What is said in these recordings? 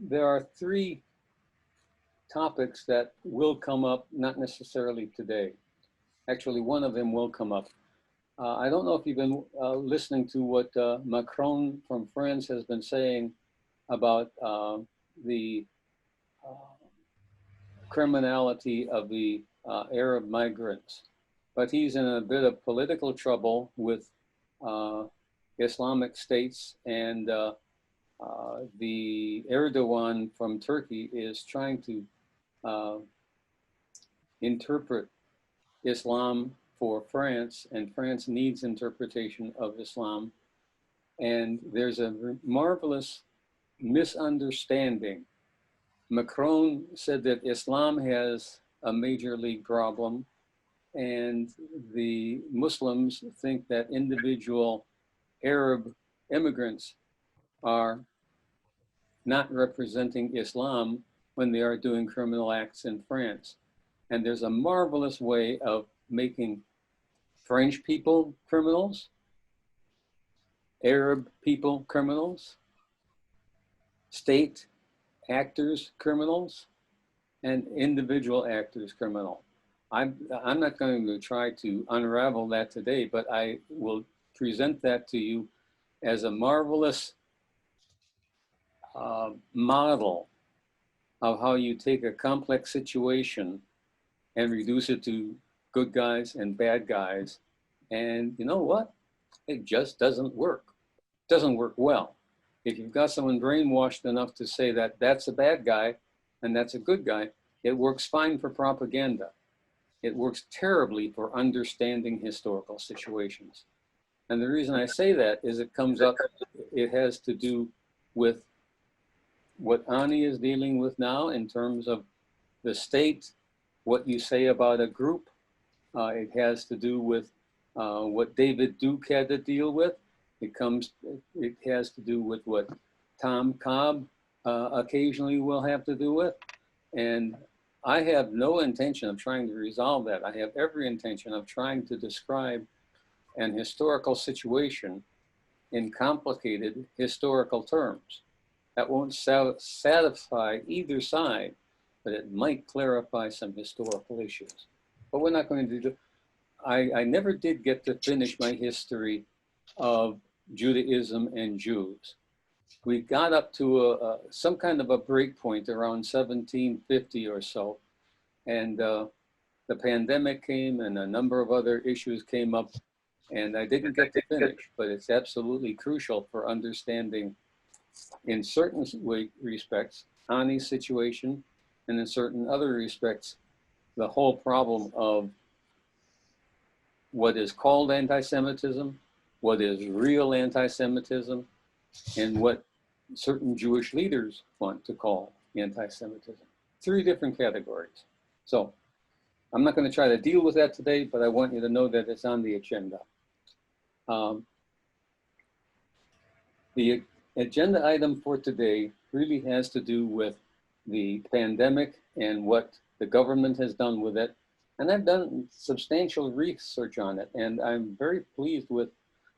There are three topics that will come up, not necessarily today. Actually, one of them will come up. I don't know if you've been listening to what Macron from France has been saying about the criminality of the Arab migrants, but he's in a bit of political trouble with Islamic states, and the Erdogan from Turkey is trying to interpret Islam for France, and France needs interpretation of Islam. And there's a marvelous misunderstanding. Macron said that Islam has a major league problem, and the Muslims think that individual Arab immigrants are not representing Islam when they are doing criminal acts in France. And there's a marvelous way of making French people criminals, Arab people criminals, state actors criminals, and individual actors criminal. I'm not going to try to unravel that today, but I will present that to you as a marvelous model of how you take a complex situation and reduce it to good guys and bad guys. And you know what? It just doesn't work. It doesn't work well. If you've got someone brainwashed enough to say that that's a bad guy and that's a good guy, it works fine for propaganda. It works terribly for understanding historical situations. And the reason I say that is it comes up, it has to do with what Ani is dealing with now in terms of the state, what you say about a group. It has to do with what David Duke had to deal with. It has to do with what Tom Cobb occasionally will have to do with. And I have no intention of trying to resolve that. I have every intention of trying to describe an historical situation in complicated historical terms. That won't satisfy either side, but it might clarify some historical issues. But we're not going to do. I never did get to finish my history of Judaism and Jews. We got up to some kind of a break point around 1750 or so, and the pandemic came and a number of other issues came up, and I didn't get to finish, but it's absolutely crucial for understanding, in certain respects, Ani's situation, and in certain other respects, the whole problem of what is called anti-Semitism, what is real anti-Semitism, and what certain Jewish leaders want to call anti-Semitism. Three different categories. So I'm not going to try to deal with that today, but I want you to know that it's on the agenda. The agenda item for today really has to do with the pandemic and what the government has done with it. And I've done substantial research on it, and I'm very pleased with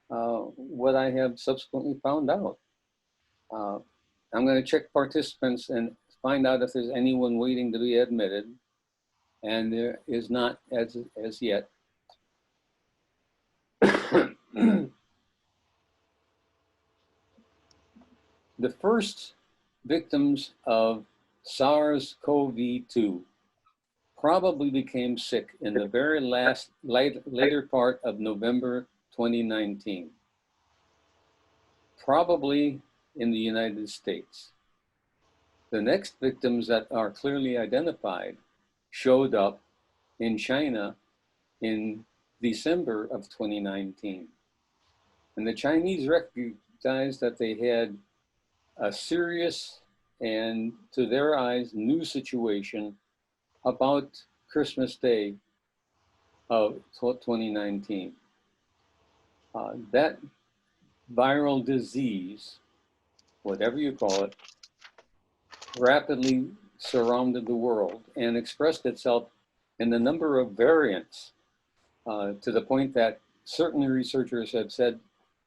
what I have subsequently found out. I'm going to check participants and find out if there's anyone waiting to be admitted, and there is not as yet. The first victims of SARS-CoV-2 probably became sick in the very later part of November 2019, probably in the United States. The next victims that are clearly identified showed up in China in December of 2019. And the Chinese recognized that they had a serious and, to their eyes, new situation about Christmas Day of 2019. That viral disease whatever you call it, rapidly surrounded the world and expressed itself in a number of variants, to the point that certain researchers have said,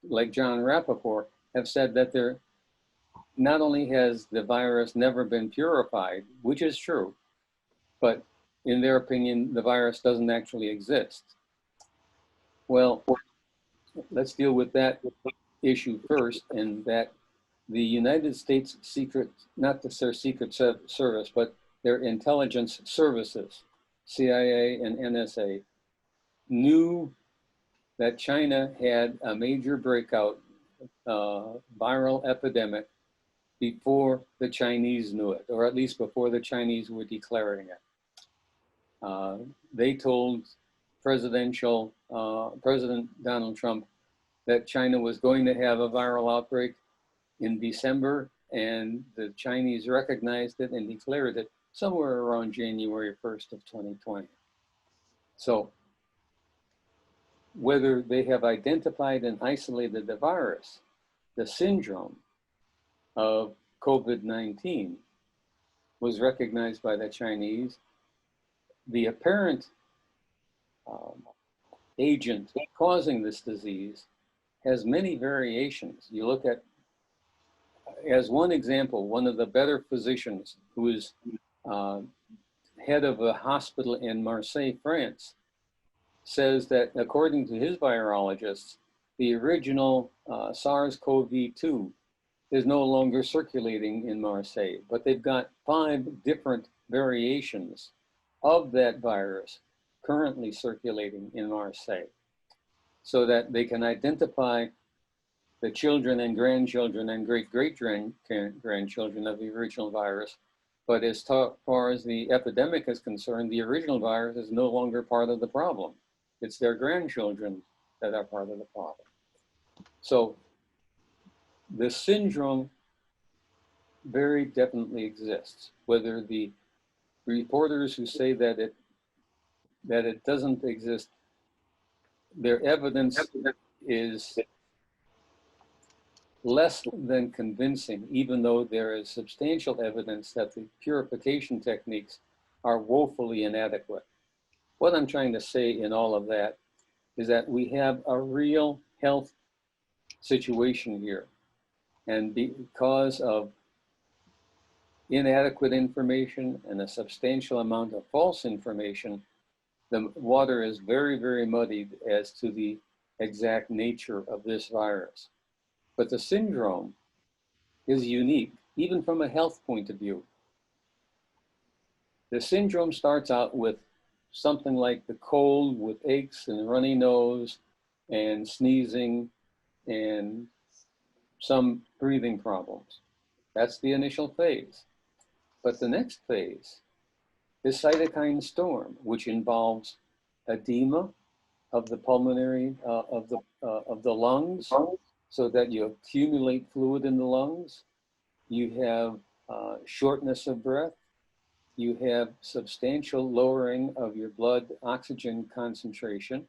like John Rappaport, have said that there not only has the virus never been purified, which is true, but in their opinion, the virus doesn't actually exist. Well, let's deal with that issue first, and that the United States secret, not their secret service, but their intelligence services, CIA and NSA, knew that China had a major breakout viral epidemic before the Chinese knew it, or at least before the Chinese were declaring it. They told President Donald Trump that China was going to have a viral outbreak in December, and the Chinese recognized it and declared it somewhere around January 1st of 2020. So whether they have identified and isolated the virus, the syndrome of COVID-19 was recognized by the Chinese. The apparent agent causing this disease has many variations. You look at, as one example, one of the better physicians who is head of a hospital in Marseille, France, says that according to his virologists, the original SARS-CoV-2 is no longer circulating in Marseille, but they've got 5 different variations of that virus currently circulating in Marseille, so that they can identify the children and grandchildren and great-great-grandchildren of the original virus. But as far as the epidemic is concerned, the original virus is no longer part of the problem. It's their grandchildren that are part of the problem. So the syndrome very definitely exists. Whether the reporters who say that it doesn't exist, their evidence is less than convincing, even though there is substantial evidence that the purification techniques are woefully inadequate. What I'm trying to say in all of that is that we have a real health situation here. And because of inadequate information and a substantial amount of false information, the water is very, very muddied as to the exact nature of this virus. But the syndrome is unique, even from a health point of view. The syndrome starts out with something like the cold with aches and runny nose and sneezing and some breathing problems. That's the initial phase. But the next phase is cytokine storm, which involves edema of the pulmonary, of the lungs, so that you accumulate fluid in the lungs. You have shortness of breath. You have substantial lowering of your blood oxygen concentration.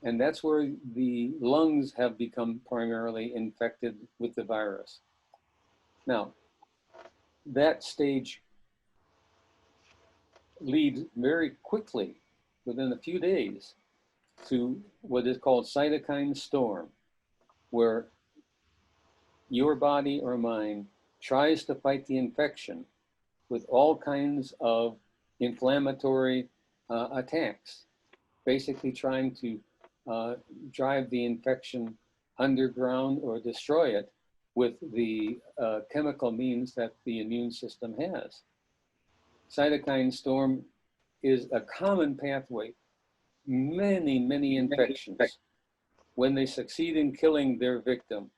And that's where the lungs have become primarily infected with the virus. Now, that stage leads very quickly, within a few days, to what is called cytokine storm, where your body or mine tries to fight the infection with all kinds of inflammatory attacks, basically trying to drive the infection underground or destroy it with the chemical means that the immune system has. Cytokine storm is a common pathway. Many, many infections, when they succeed in killing their victim,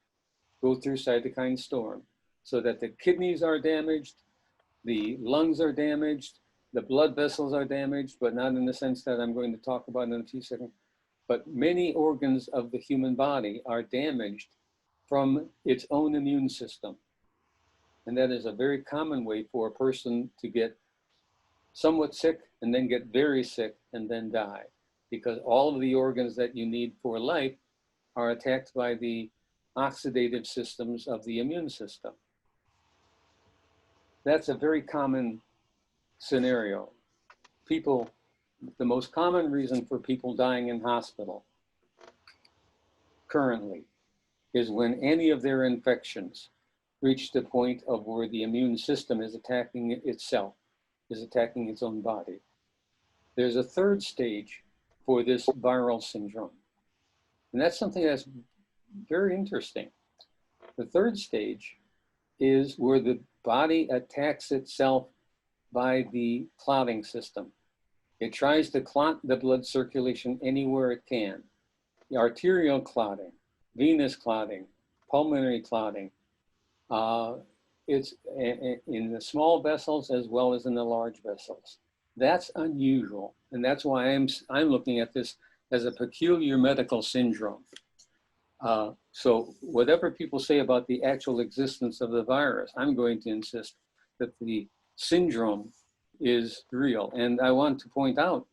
go through cytokine storm, so that the kidneys are damaged, the lungs are damaged, the blood vessels are damaged, but not in the sense that I'm going to talk about in a few seconds. But many organs of the human body are damaged from its own immune system. And that is a very common way for a person to get somewhat sick and then get very sick and then die, because all of the organs that you need for life are attacked by the oxidative systems of the immune system. That's a very common scenario. People, the most common reason for people dying in hospital currently is when any of their infections reach the point of where the immune system is attacking itself, is attacking its own body. There's a third stage for this viral syndrome. And that's something that's very interesting. The third stage is where the body attacks itself by the clotting system. It tries to clot the blood circulation anywhere it can. The arterial clotting, venous clotting, pulmonary clotting. It's in the small vessels as well as in the large vessels. That's unusual, and that's why I'm looking at this as a peculiar medical syndrome. So whatever people say about the actual existence of the virus, I'm going to insist that the syndrome is real. And I want to point out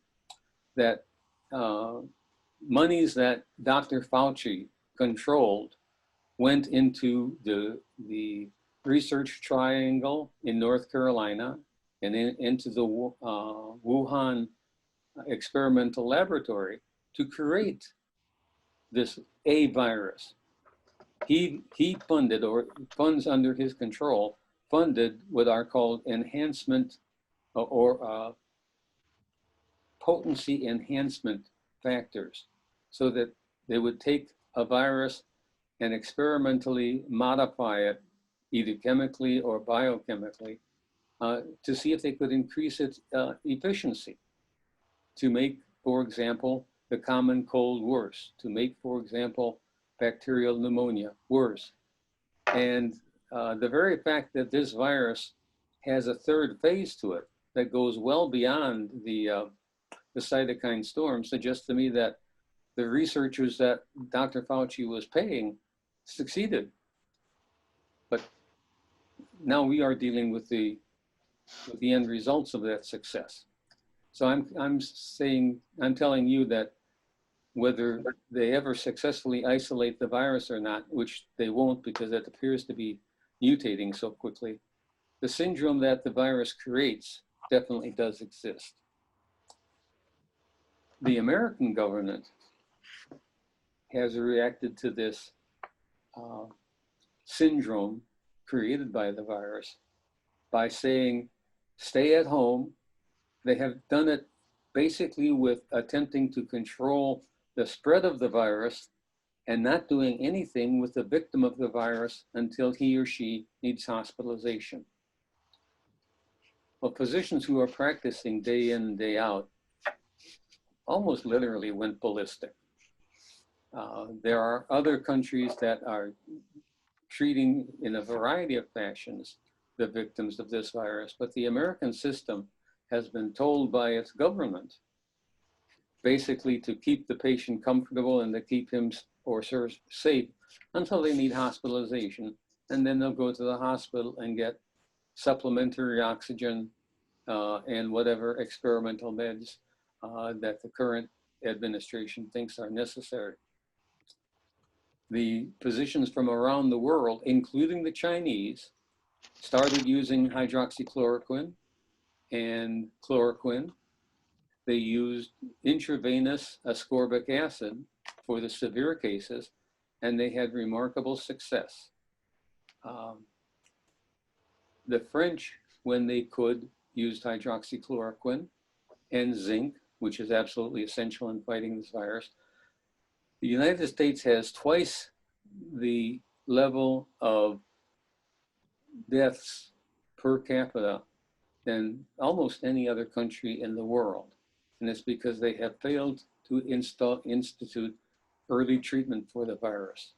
that monies that Dr. Fauci controlled went into the research triangle in North Carolina and into the Wuhan experimental laboratory to create this A virus. He funded, or funds under his control, funded what are called enhancement or potency enhancement factors, so that they would take a virus and experimentally modify it, either chemically or biochemically, to see if they could increase its efficiency, to make, for example, the common cold worse, to make, for example, bacterial pneumonia worse. And the very fact that this virus has a third phase to it that goes well beyond the cytokine storm suggests to me that the researchers that Dr. Fauci was paying succeeded. But now we are dealing with the end results of that success. So I'm telling you that whether they ever successfully isolate the virus or not, which they won't because it appears to be mutating so quickly, the syndrome that the virus creates definitely does exist. The American government has reacted to this syndrome created by the virus by saying, stay at home. They have done it basically with attempting to control the spread of the virus and not doing anything with the victim of the virus until he or she needs hospitalization. Well, physicians who are practicing day in and day out almost literally went ballistic. There are other countries that are treating in a variety of fashions the victims of this virus, but the American system has been told by its government basically to keep the patient comfortable and to keep him or her safe until they need hospitalization. And then they'll go to the hospital and get supplementary oxygen and whatever experimental meds that the current administration thinks are necessary. The physicians from around the world, including the Chinese, started using hydroxychloroquine and chloroquine. They used intravenous ascorbic acid for the severe cases, and they had remarkable success. The French, when they could, used hydroxychloroquine and zinc, which is absolutely essential in fighting this virus. The United States has twice the level of deaths per capita than almost any other country in the world. And it's because they have failed to institute early treatment for the virus.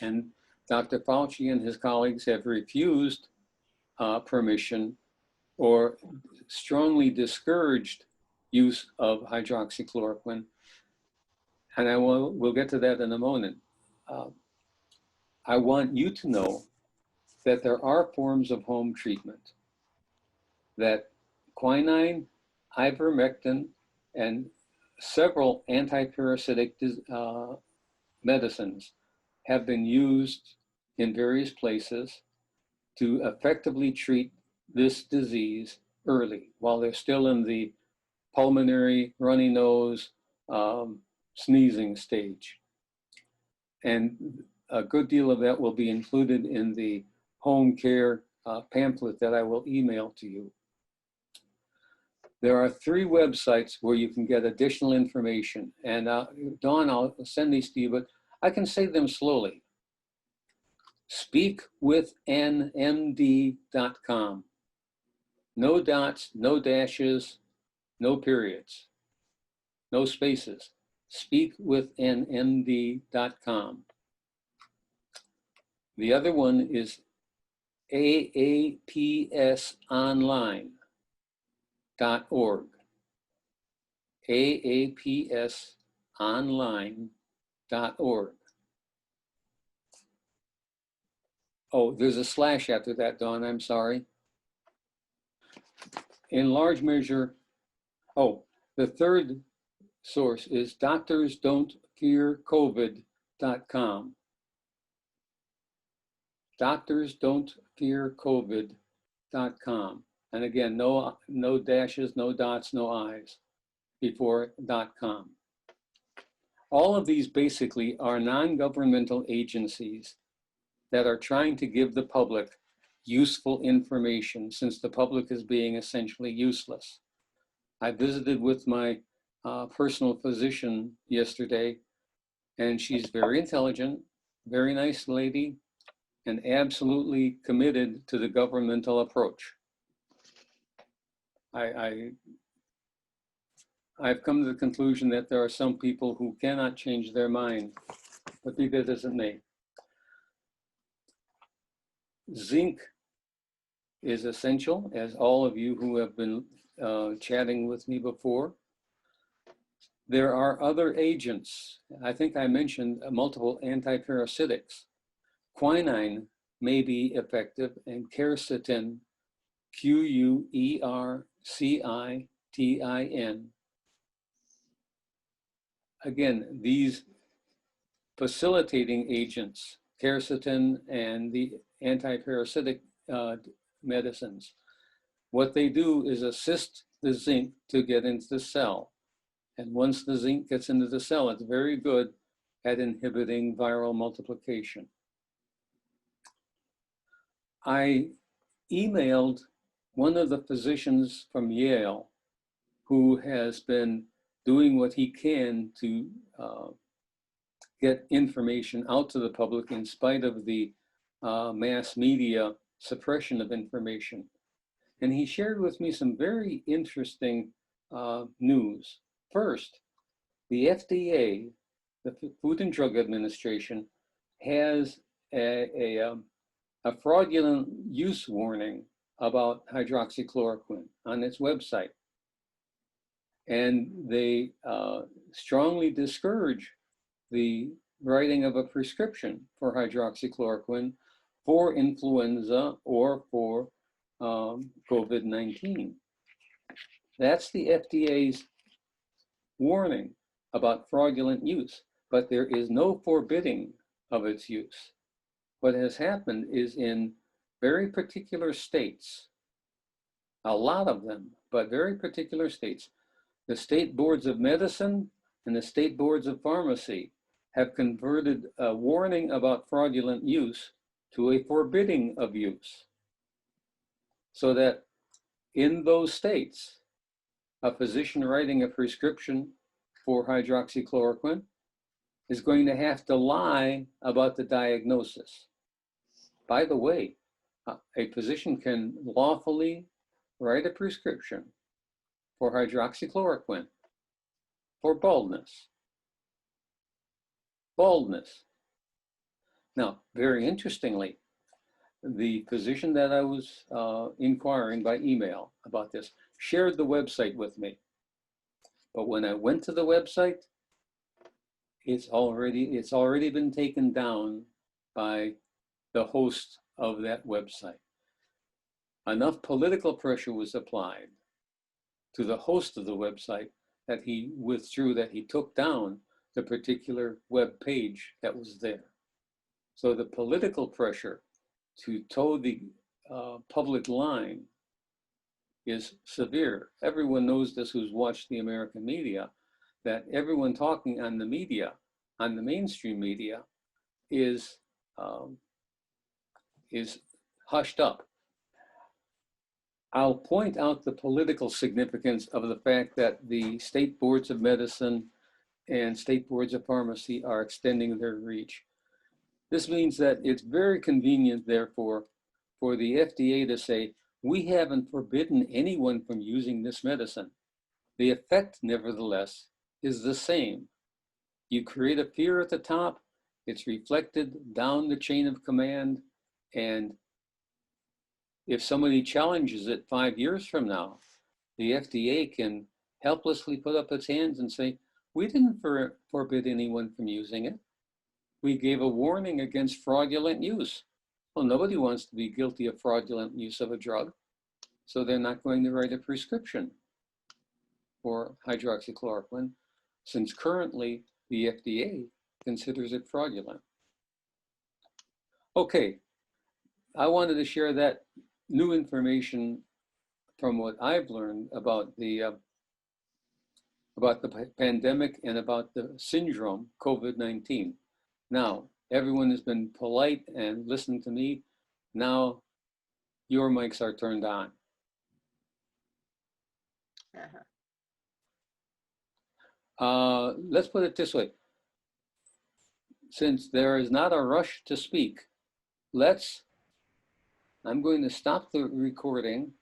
And Dr. Fauci and his colleagues have refused permission or strongly discouraged use of hydroxychloroquine. And we'll get to that in a moment. I want you to know that there are forms of home treatment, that quinine, ivermectin, and several antiparasitic medicines have been used in various places to effectively treat this disease early while they're still in the pulmonary, runny nose, sneezing stage. And a good deal of that will be included in the home care pamphlet that I will email to you. There are 3 websites where you can get additional information. And Dawn, I'll send these to you, but I can say them slowly. Speakwithnmd.com. No dots, no dashes, no periods, no spaces. Speakwithnmd.com. The other one is aapsonline.org. aapsonline.org. Oh, there's a slash after that, Dawn, I'm sorry. In large measure, the third source is doctorsdon'tfearcovid.com. doctorsdon'tfearcovid.com. And again, no dashes, no dots, no I's before .com. All of these basically are non-governmental agencies that are trying to give the public useful information, since the public is being essentially useless. I visited with my personal physician yesterday, and she's very intelligent, very nice lady, and absolutely committed to the governmental approach. I've come to the conclusion that there are some people who cannot change their mind, but be that as it may. Zinc is essential, as all of you who have been chatting with me before. There are other agents. I think I mentioned multiple antiparasitics. Quinine may be effective, and quercetin, Quercitin. Again, these facilitating agents, quercetin and the antiparasitic medicines, what they do is assist the zinc to get into the cell. And once the zinc gets into the cell, it's very good at inhibiting viral multiplication. I emailed one of the physicians from Yale who has been doing what he can to get information out to the public in spite of the mass media suppression of information. And he shared with me some very interesting news. First, the FDA, the Food and Drug Administration, has a fraudulent use warning about hydroxychloroquine on its website. And they strongly discourage the writing of a prescription for hydroxychloroquine for influenza or for COVID-19. That's the FDA's warning about fraudulent use, but there is no forbidding of its use. What has happened is in very particular states, a lot of them, but very particular states, the state boards of medicine and the state boards of pharmacy have converted a warning about fraudulent use to a forbidding of use. So that in those states, a physician writing a prescription for hydroxychloroquine is going to have to lie about the diagnosis. By the way, a physician can lawfully write a prescription for hydroxychloroquine for baldness. Baldness. Now, very interestingly, the physician that I was inquiring by email about this shared the website with me. But when I went to the website, it's already been taken down by the host of that website. Enough political pressure was applied to the host of the website that he took down the particular web page that was there. So the political pressure to toe the public line is severe. Everyone knows this who's watched the American media, that everyone talking on the media, on the mainstream media, is um, is hushed up. I'll point out the political significance of the fact that the state boards of medicine and state boards of pharmacy are extending their reach. This means that it's very convenient, therefore, for the FDA to say, we haven't forbidden anyone from using this medicine. The effect, nevertheless, is the same. You create a fear at the top, it's reflected down the chain of command, and if somebody challenges it 5 years from now, the FDA can helplessly put up its hands and say, we didn't forbid anyone from using it. We gave a warning against fraudulent use. Well, nobody wants to be guilty of fraudulent use of a drug, so they're not going to write a prescription for hydroxychloroquine, since currently the FDA considers it fraudulent. Okay, I wanted to share that new information from what I've learned about the pandemic and about the syndrome COVID-19. Now, everyone has been polite and listened to me. Now, your mics are turned on. Let's put it this way. Since there is not a rush to speak, I'm going to stop the recording